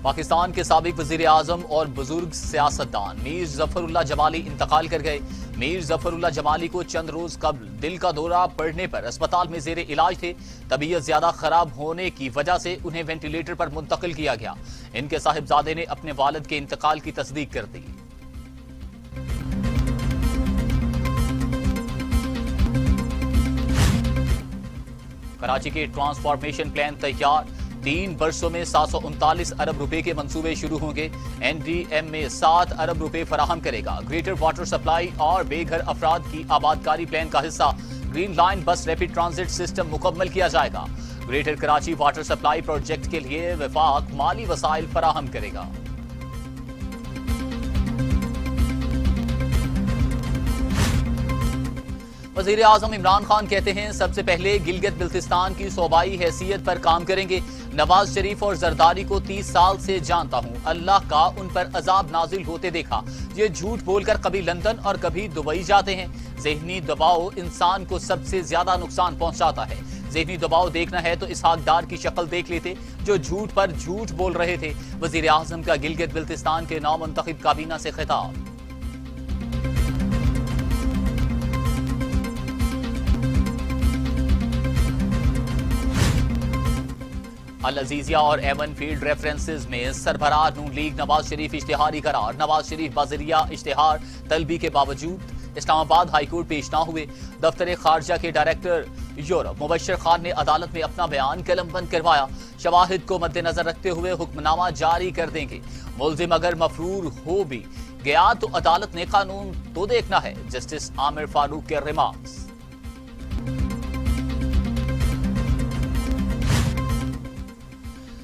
पाकिस्तान के साबिक वजीर आजम और बुजुर्ग सियासतदान मीर जफरुल्लाह जमाली इंतकाल कर गए। मीर जफरुल्लाह जमाली को चंद रोज कबल दिल का दौरा पड़ने पर अस्पताल में जेर इलाज थे। तबीयत ज्यादा खराब होने की वजह से उन्हें वेंटिलेटर पर मुंतकिल किया गया। इनके साहिबजादे ने अपने वालिद के इंतकाल की तस्दीक कर दी। कराची के ट्रांसफॉर्मेशन प्लान तैयार। 3 वर्षों में 739 अरब रुपए के मंसूबे शुरू होंगे। NDM में 7 अरब रुपए फराहम करेगा। ग्रेटर वाटर सप्लाई और बेघर अफराद की आबादकारी प्लान का हिस्सा ग्रीन लाइन बस रैपिड ट्रांजिट सिस्टम मुकम्मल किया जाएगा। Greater Karachi water supply project के लिए वफाक माली वसाइल फराहम करेगा। वजीर आजम इमरान खान कहते हैं सबसे पहले गिलगित बिल्तिस्तान की सूबाई हैसियत पर काम करेंगे। नवाज शरीफ और जरदारी को 30 साल से जानता हूं। अल्लाह का उन पर अजाब नाजिल होते देखा। ये झूठ बोलकर कभी लंदन और कभी दुबई जाते हैं। ज़हनी दबाव इंसान को सबसे ज्यादा नुकसान पहुंचाता है। ज़हनी दबाव देखना है तो इसहाक डार की शक्ल देख लेते जो झूठ पर झूठ बोल रहे थे। वजीर आजम का गिलगित बिल्तिस्तान के नौमुंतखब काबीना से खिताब। अल अजीजिया और एवन फील्ड रेफरेंसेस में सरबराह नून लीग नवाज शरीफ इश्तिहारी करार। नवाज शरीफ बाजरिया इश्तिहार तलबी के बावजूद इस्लामाबाद हाईकोर्ट पेश न हुए। दफ्तर खारजा के डायरेक्टर यूरोप मुबशर खान ने अदालत में अपना बयान कलमबंद करवाया। शवाहिद को मद्देनजर रखते हुए हुक्मनामा जारी कर देंगे। मुल्जिम अगर मफरूर हो भी गया तो अदालत ने कानून तो देखना है। जस्टिस आमिर फारूक के रिमार्क्स।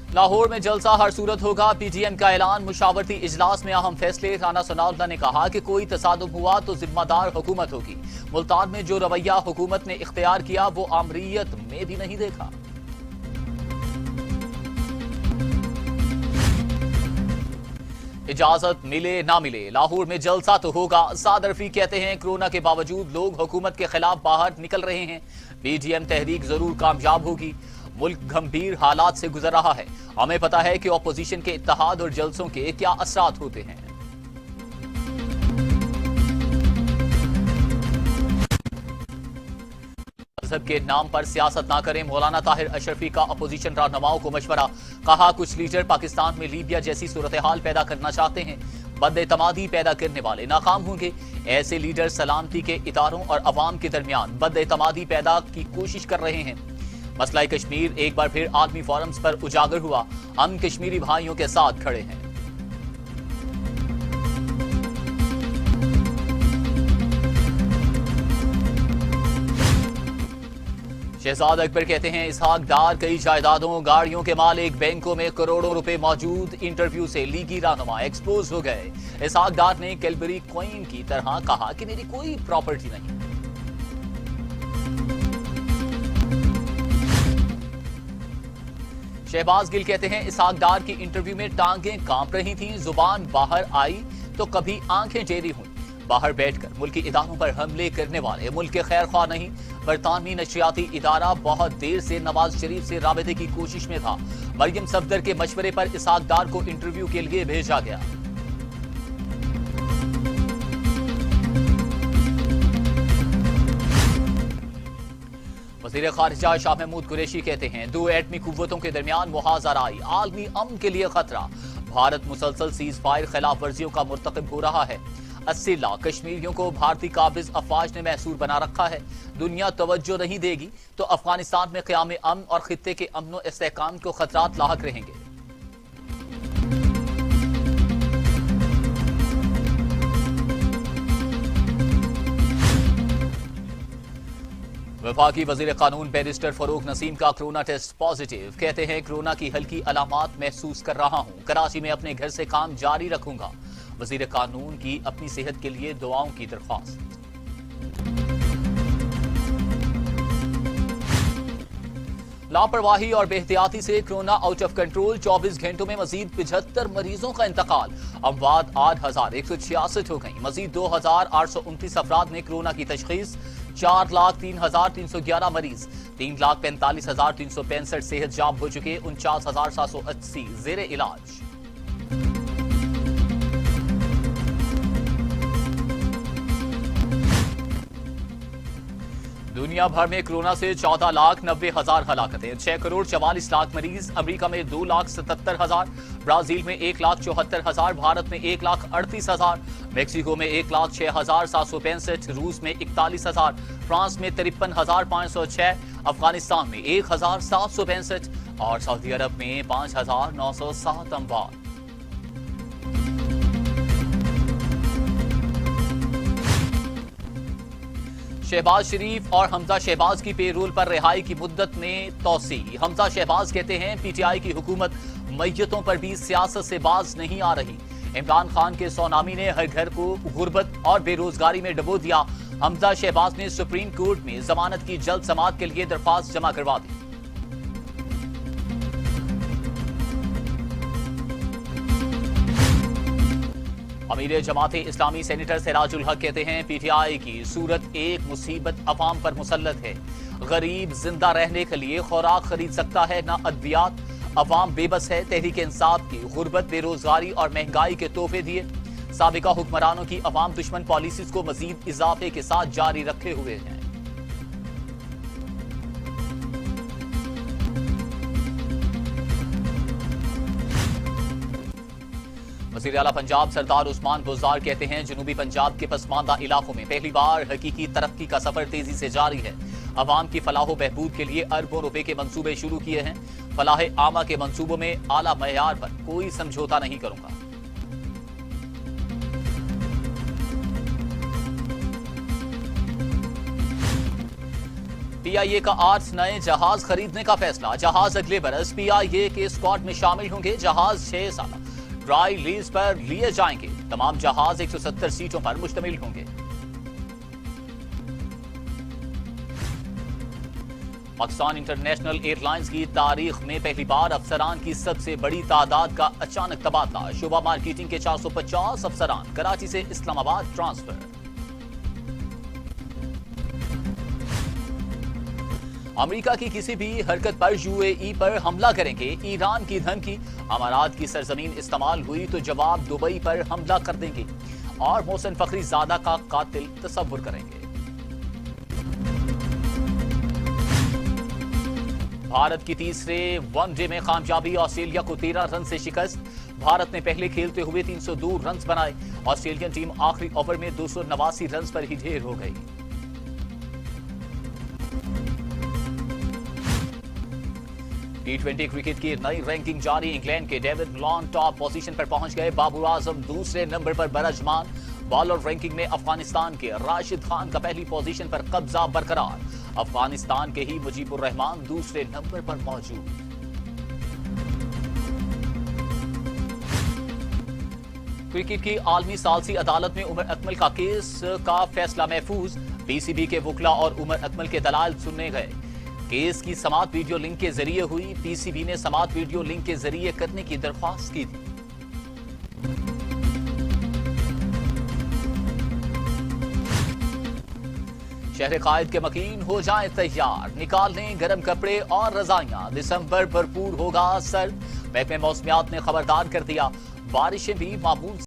लाहौर में जलसा हर सूरत होगा। PTM का ऐलान। मुशावरती इजलास में अहम फैसले। राना सनाउल्लाह ने कहा कि कोई तसादुम हुआ तो जिम्मेदार हुकूमत होगी। मुल्तान में जो रवैया हुकूमत ने इख्तियार किया वो आमरीयत में भी नहीं देखा। इजाजत मिले ना मिले लाहौर में जलसा तो होगा। साद रफी कहते हैं कोरोना के बावजूद लोग हुकूमत के खिलाफ बाहर निकल रहे हैं। PTM तहरीक जरूर कामयाब होगी। मुल्क गंभीर हालात से गुजर रहा है। हमें पता है कि ऑपोजिशन के इत्तेहाद और जलसों के क्या असरात होते हैं। मजहब के नाम पर सियासत ना करें। मौलाना ताहिर अशरफी का अपोजिशन रहनुमाओं को मशवरा। कहा कुछ लीडर पाकिस्तान में लीबिया जैसी सूरत हाल पैदा करना चाहते हैं। बदएतमादी पैदा करने वाले नाकाम होंगे। ऐसे लीडर सलामती के इदारों और अवाम के दरमियान बदएतमादी पैदा की कोशिश कर रहे हैं। मसला कश्मीर एक बार फिर आदमी फोरम्स पर उजागर हुआ। हम कश्मीरी भाइयों के साथ खड़े हैं। शहजाद अकबर कहते हैं इसहाक डार कई जायदादों गाड़ियों के मालिक बैंकों में करोड़ों रुपए मौजूद। इंटरव्यू से लीगी रहनुमा एक्सपोज हो गए। इसहाक डार ने कैलबरी क्वीन की तरह कहा कि मेरी कोई प्रॉपर्टी नहीं। शहबाज गिल कहते हैं इसहाक डार की इंटरव्यू में टांगें कांप रही थीं। जुबान बाहर आई तो कभी आंखें टेढ़ी हुई। बाहर बैठकर मुल्की इदारों पर हमले करने वाले मुल्क के खैर ख्वाह नहीं। बरतानवी नशरियाती इदारा बहुत देर से नवाज शरीफ से राबते की कोशिश में था। मरियम सफदर के मशवरे पर इसहाक डार को इंटरव्यू के लिए भेजा गया। वज़ीर ख़ारिजा शाह महमूद कुरैशी कहते हैं दो एटमी कुव्वतों के दरमियान मुहाज़राई आलमी अमन के लिए खतरा। भारत मुसलसल सीज फायर खिलाफ वर्जियों का मुर्तकिब हो रहा है। 80 लाख कश्मीरियों को भारतीय काबिज अफवाज ने महसूर बना रखा है। दुनिया तवज्जो नहीं देगी तो अफगानिस्तान में क़याम अमन और खित्ते के अमन व इस्तेहकाम को खतरात लाहक रहेंगे। वफाकी वजीर कानून बैरिस्टर फरूक नसीम का कोरोना टेस्ट पॉजिटिव। कहते हैं कोरोना की हल्की अलामात महसूस कर रहा हूं। कराची में अपने घर से काम जारी रखूंगा। वजीर कानून की अपनी सेहत के लिए दुआओं की दरख्वास्त। लापरवाही और बेहतियाती से कोरोना आउट ऑफ कंट्रोल। 24 घंटों में मजीद 75 मरीजों का इंतकाल। अमवात 8,166 हो गई। मजीद 2,829 अफराद में कोरोना की तशखीस। 4,03,311 मरीज। 3,45,365 सेहत याब हो चुके। 49,780 जेर इलाज। दुनिया भर में कोरोना से 14,90,000 हलाकतें, 6 करोड़ 44 लाख मरीज। अमेरिका में 2,77,000, ब्राजील में 1,74,000, भारत में 1,38,000, मेक्सिको में 1,06,765, रूस में 41,000, फ्रांस में 53,506, अफगानिस्तान में 1,765 और सऊदी अरब में 5,907 अमवात। शहबाज शरीफ और हमजा शहबाज की पेरोल पर रिहाई की मुद्दत में तौसी। हमजा शहबाज कहते हैं पीटीआई की हुकूमत मैयतों पर भी सियासत से बाज नहीं आ रही। इमरान खान के सोनामी ने हर घर को गुर्बत और बेरोजगारी में डुबो दिया। हमजा शहबाज ने सुप्रीम कोर्ट में जमानत की जल्द समाअत के लिए दरख्वास्त जमा करवा दी। अमीर जमाते इस्लामी सेनेटर सिराजुल हक कहते हैं पीटीआई की सूरत एक मुसीबत अवाम पर मुसल्लत है। गरीब जिंदा रहने के लिए खुराक खरीद सकता है ना अद्वियात। अवाम बेबस है। तहरीक इंसाफ की गुर्बत, बेरोजगारी और महंगाई के तोहफे दिए। साबिका हुक्मरानों की अवाम दुश्मन पॉलिसीज को मजीद इजाफे के साथ जारी रखे हुए हैं। वज़ीर आला पंजाब सरदार उस्मान बुज़दार कहते हैं जुनूबी पंजाब के पसमानदा इलाकों में पहली बार हकीकी तरक्की का सफर तेजी से जारी है। अवाम की फलाह बहबूद के लिए अरबों रुपए के मंसूबे शुरू किए हैं। फलाह आमा के मंसूबों में आला मयार पर कोई समझौता नहीं करूंगा। पीआईए का 8 नए जहाज खरीदने का फैसला। जहाज अगले बरस पीआईए के स्क्वाड में शामिल होंगे। जहाज 6 साल ड्राई लीज पर लिए जाएंगे। तमाम जहाज 170 सीटों पर मुश्तमिल होंगे। पाकिस्तान इंटरनेशनल एयरलाइंस की तारीख में पहली बार अफसरान की सबसे बड़ी तादाद का अचानक तबादला। शुबा मार्केटिंग के 450 अफसरान कराची से इस्लामाबाद ट्रांसफर। अमेरिका की किसी भी हरकत पर यूएई पर हमला करेंगे। ईरान की धमकी। अमारात की सरजमीन इस्तेमाल हुई तो जवाब दुबई पर हमला कर देंगे। और मोहसिन फखरीजादा का कातिल तसव्वुर करेंगे। भारत की तीसरे वनडे में कामयाबी। ऑस्ट्रेलिया को 13 रन से शिकस्त। भारत ने पहले खेलते हुए 302 रन बनाए। ऑस्ट्रेलियन टीम आखिरी ओवर में 289 रन पर ही ढेर हो गई। T20 क्रिकेट की नई रैंकिंग जारी। इंग्लैंड के डेविड लॉन टॉप पोजीशन पर पहुंच गए। बाबर आजम दूसरे नंबर पर बरजमान। बॉलर रैंकिंग में अफगानिस्तान के राशिद खान का पहली पोजीशन पर कब्जा बरकरार। अफगानिस्तान के ही मुजीबुर रहमान दूसरे नंबर पर मौजूद। क्रिकेट की आलमी सालसी अदालत में उमर अकमल का केस का फैसला महफूज। पीसीबी के वकला और उमर अकमल के दलाल सुनने गए। केस की समाअत वीडियो लिंक के जरिए हुई। पीसीबी ने समाअत वीडियो लिंक के जरिए करने की दरख्वास्त की थी। शहर कायद के मकीन हो जाएं तैयार। निकाल लें गर्म कपड़े और रजाइयां। दिसंबर भरपूर होगा सर्द। महकमे मौसमियात ने खबरदार कर दिया बारिशें भी मामूल